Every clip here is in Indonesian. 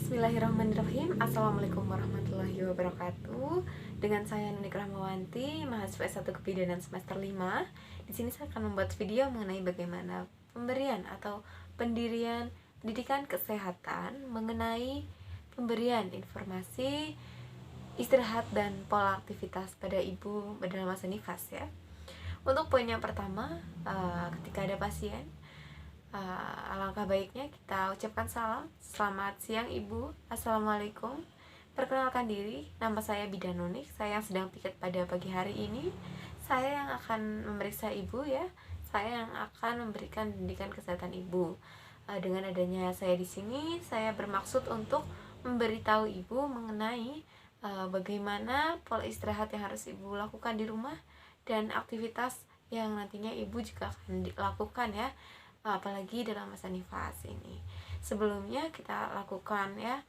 Bismillahirrahmanirrahim. Assalamualaikum warahmatullahi wabarakatuh. Dengan saya Nunik Rahmawanti, mahasiswa S1 Kebidanan semester 5. Di sini saya akan membuat video mengenai bagaimana pemberian atau pendirian pendidikan kesehatan mengenai pemberian informasi istirahat dan pola aktivitas pada ibu dalam masa nifas ya. Untuk poin yang pertama, ketika ada pasien, alangkah baiknya kita ucapkan salam. Selamat siang Ibu, Assalamualaikum. Perkenalkan diri, nama saya Bidan Nunik. Saya yang sedang piket pada pagi hari ini. Saya yang akan memeriksa Ibu ya. Saya yang akan memberikan pendidikan kesehatan Ibu. Dengan adanya saya di sini, saya bermaksud untuk memberitahu Ibu mengenai bagaimana pola istirahat yang harus Ibu lakukan di rumah dan aktivitas yang nantinya Ibu juga akan dilakukan ya, apalagi dalam masa nifas ini. Sebelumnya kita lakukan ya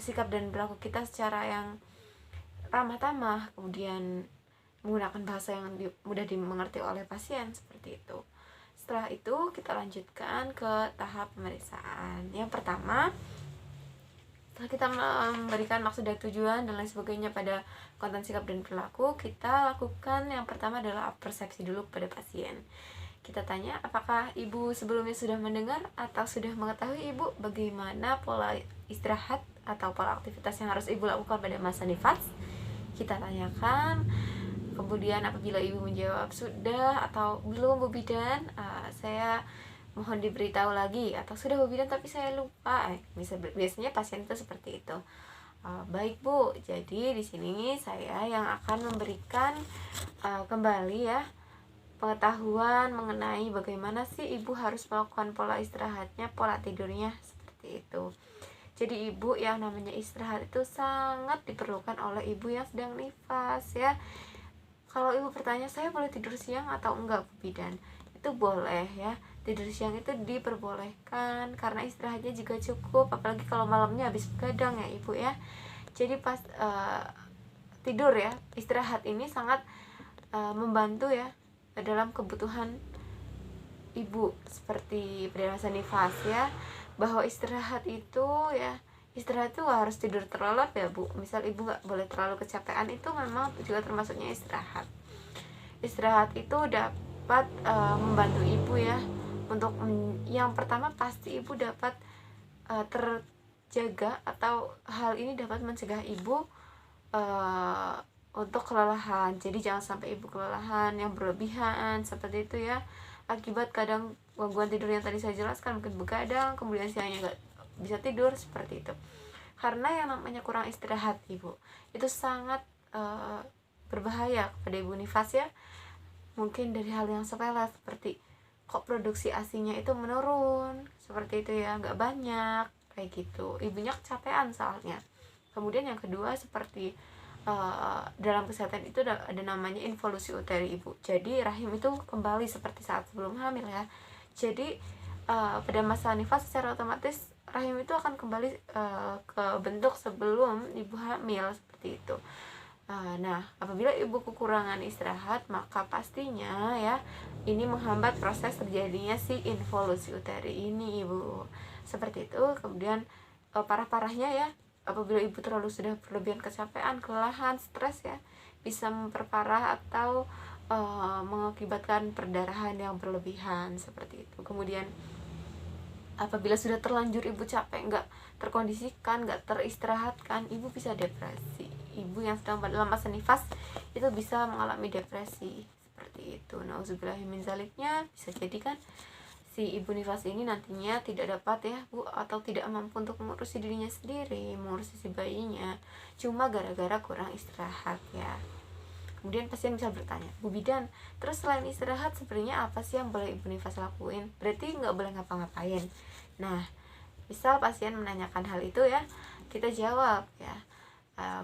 sikap dan berlaku kita secara yang ramah tamah, kemudian menggunakan bahasa yang mudah dimengerti oleh pasien seperti itu. Setelah itu kita lanjutkan ke tahap pemeriksaan. Yang pertama, setelah kita memberikan maksud dan tujuan dan lain sebagainya pada konten sikap dan perilaku, kita lakukan yang pertama adalah persepsi dulu pada pasien. Kita tanya, apakah ibu sebelumnya sudah mendengar atau sudah mengetahui ibu bagaimana pola istirahat atau pola aktivitas yang harus ibu lakukan pada masa nifas? Kita tanyakan. Kemudian apabila ibu menjawab sudah atau belum Bu Bidan, saya mohon diberitahu lagi, atau sudah Bu Bidan tapi saya lupa. Biasanya pasien itu seperti itu. Baik Bu, jadi di sini saya yang akan memberikan kembali ya pengetahuan mengenai bagaimana sih ibu harus melakukan pola istirahatnya, pola tidurnya seperti itu. Jadi ibu, yang namanya istirahat itu sangat diperlukan oleh ibu yang sedang nifas ya. Kalau ibu bertanya, saya boleh tidur siang atau enggak Bu Bidan? Itu boleh ya, tidur siang itu diperbolehkan karena istirahatnya juga cukup, apalagi kalau malamnya habis begadang ya ibu ya. Jadi pas tidur ya, istirahat ini sangat membantu ya dalam kebutuhan ibu seperti pada masa nifas ya, bahwa istirahat itu ya, istirahat itu harus tidur terlelap ya Bu. Misal ibu nggak boleh terlalu kecapean, itu memang juga termasuknya istirahat. Istirahat itu dapat membantu ibu ya untuk yang pertama pasti ibu dapat terjaga, atau hal ini dapat mencegah ibu untuk kelelahan. Jadi jangan sampai ibu kelelahan yang berlebihan seperti itu ya, akibat kadang gangguan tidur yang tadi saya jelaskan, mungkin begadang kemudian siangnya nggak bisa tidur seperti itu. Karena yang namanya kurang istirahat ibu itu sangat berbahaya kepada ibu nifas ya. Mungkin dari hal yang sepele seperti kok produksi ASI-nya itu menurun seperti itu ya, nggak banyak kayak gitu, ibunya kecapean soalnya. Kemudian yang kedua seperti dalam kesehatan itu ada namanya involusi uteri ibu. Jadi rahim itu kembali seperti saat sebelum hamil ya. Jadi pada masa nifas secara otomatis rahim itu akan kembali ke bentuk sebelum ibu hamil seperti itu. Nah, apabila ibu kekurangan istirahat, maka pastinya ya ini menghambat proses terjadinya si involusi uteri ini ibu. Seperti itu. Kemudian parah-parahnya ya, apabila ibu terlalu sudah berlebihan kecapean, kelelahan, stres ya, bisa memperparah atau mengakibatkan perdarahan yang berlebihan seperti itu. Kemudian apabila sudah terlanjur ibu capek, nggak terkondisikan, nggak teristirahatkan, ibu bisa depresi. Ibu yang sedang dalam masa nifas itu bisa mengalami depresi seperti itu. Nauzubillahi min zaliknya, bisa jadi kan si ibu nifas ini nantinya tidak dapat ya Bu, atau tidak mampu untuk mengurusi dirinya sendiri, mengurusi si bayinya, cuma gara-gara kurang istirahat ya. Kemudian pasien bisa bertanya, Bu Bidan, terus selain istirahat sebenarnya apa sih yang boleh ibu nifas lakuin? Berarti nggak boleh ngapa-ngapain. Nah, misal pasien menanyakan hal itu ya, kita jawab ya,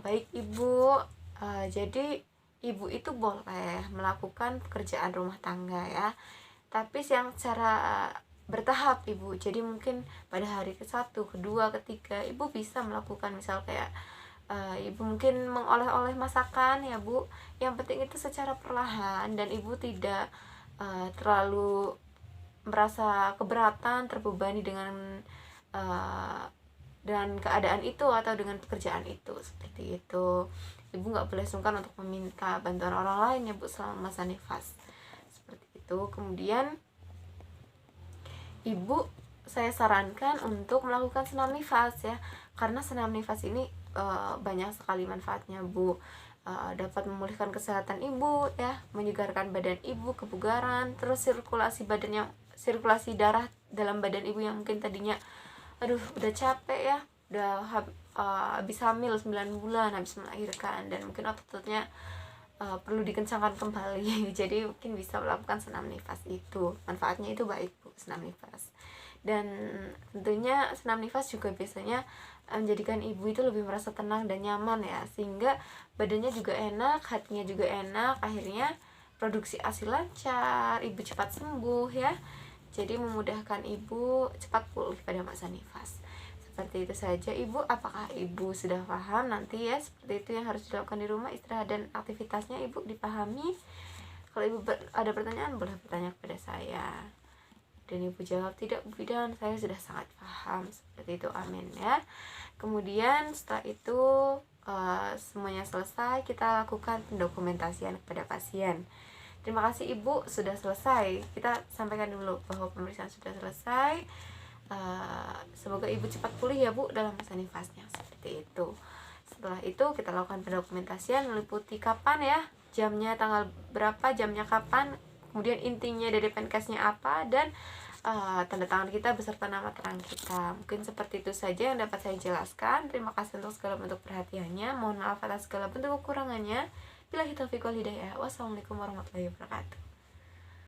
baik ibu, jadi ibu itu boleh melakukan pekerjaan rumah tangga ya, tapi yang secara bertahap ibu. Jadi mungkin pada hari ke-1, kedua, ketiga ibu bisa melakukan misal kayak ibu mungkin mengoleh-oleh masakan ya Bu. Yang penting itu secara perlahan dan ibu tidak terlalu merasa keberatan, terbebani dengan dan keadaan itu atau dengan pekerjaan itu, seperti itu. Ibu nggak boleh sungkan untuk meminta bantuan orang lain ya Bu selama masa nifas, seperti itu. Kemudian ibu saya sarankan untuk melakukan senam nifas ya, karena senam nifas ini banyak sekali manfaatnya Bu. Dapat memulihkan kesehatan ibu ya, menyegarkan badan ibu, kebugaran, terus sirkulasi darah dalam badan ibu yang mungkin tadinya aduh udah capek ya, udah habis hamil 9 bulan, habis melahirkan, dan mungkin otot-ototnya perlu dikencangkan kembali. Jadi mungkin bisa melakukan senam nifas itu, manfaatnya itu baik Bu, senam nifas. Dan tentunya senam nifas juga biasanya menjadikan ibu itu lebih merasa tenang dan nyaman ya, sehingga badannya juga enak, hatinya juga enak, akhirnya produksi ASI lancar, ibu cepat sembuh ya. Jadi memudahkan ibu cepat pulih pada masa nifas. Seperti itu saja Ibu. Apakah Ibu sudah paham nanti ya, seperti itu yang harus dilakukan di rumah, istirahat dan aktivitasnya Ibu dipahami. Kalau Ibu ada pertanyaan boleh bertanya kepada saya. Dan Ibu jawab, tidak Bu Bidan, saya sudah sangat paham. Seperti itu, amin ya. Kemudian setelah itu semuanya selesai, kita lakukan pendokumentasian kepada pasien. Terima kasih Ibu sudah selesai. Kita sampaikan dulu bahwa pemeriksaan sudah selesai. Semoga Ibu cepat pulih ya Bu dalam masa nifasnya, seperti itu. Setelah itu kita lakukan pendokumentasian meliputi kapan ya, jamnya tanggal berapa, jamnya kapan, kemudian intinya dari Penkesnya apa, dan tanda tangan kita beserta nama terang kita. Mungkin seperti itu saja yang dapat saya jelaskan. Terima kasih untuk segala bentuk perhatiannya. Mohon maaf atas segala bentuk kekurangannya. Billahi taufiq wal hidayah. Wassalamualaikum warahmatullahi wabarakatuh.